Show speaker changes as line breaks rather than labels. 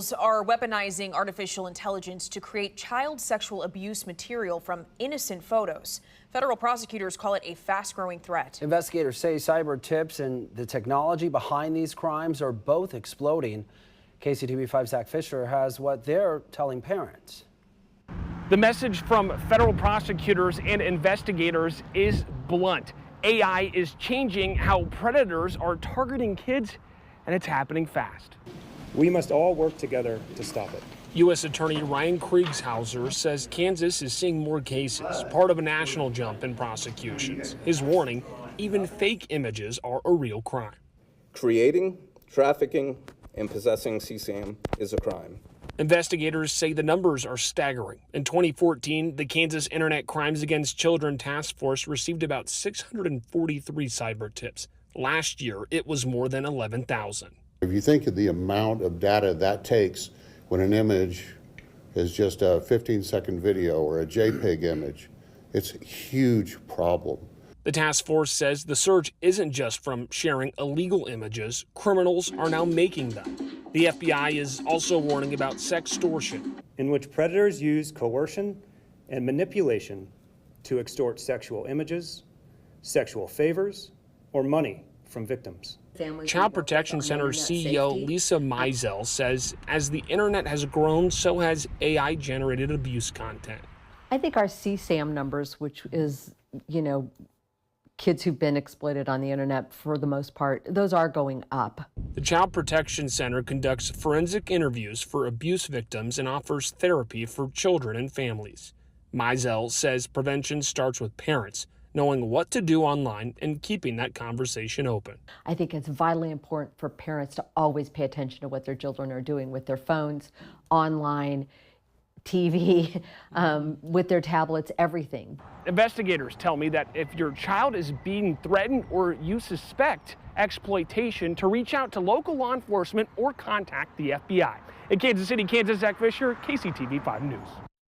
Are weaponizing artificial intelligence to create child sexual abuse material from innocent photos. Federal prosecutors call it a fast-growing threat.
Investigators say cyber tips and the technology behind these crimes are both exploding. KCTV5's Zach Fisher has what they're telling parents.
The message from federal prosecutors and investigators is blunt. AI is changing how predators are targeting kids, and it's happening fast.
We must all work together to stop it.
U.S. Attorney Ryan Kriegshauser says Kansas is seeing more cases, part of a national jump in prosecutions. His warning, even fake images are a real crime.
Creating, trafficking, and possessing CSAM is a crime.
Investigators say the numbers are staggering. In 2014, the Kansas Internet Crimes Against Children Task Force received about 643 cyber tips. Last year, it was more than 11,000.
If you think of the amount of data that takes when an image is just a 15-second video or a JPEG image, it's a huge problem.
The task force says the surge isn't just from sharing illegal images. Criminals are now making them. The FBI is also warning about sextortion,
in which predators use coercion and manipulation to extort sexual images, sexual favors, or money from victims.
Child Protection Center CEO Lisa Mizell says as the internet has grown, so has AI-generated abuse content.
I think our CSAM numbers, which is, kids who've been exploited on the internet for the most part, those are going up.
The Child Protection Center conducts forensic interviews for abuse victims and offers therapy for children and families. Mizell says prevention starts with parents knowing what to do online and keeping that conversation open.
I think it's vitally important for parents to always pay attention to what their children are doing with their phones, online, TV, with their tablets, everything.
Investigators tell me that if your child is being threatened or you suspect exploitation, to reach out to local law enforcement or contact the FBI. In Kansas City, Kansas, Zach Fisher, KCTV 5 News.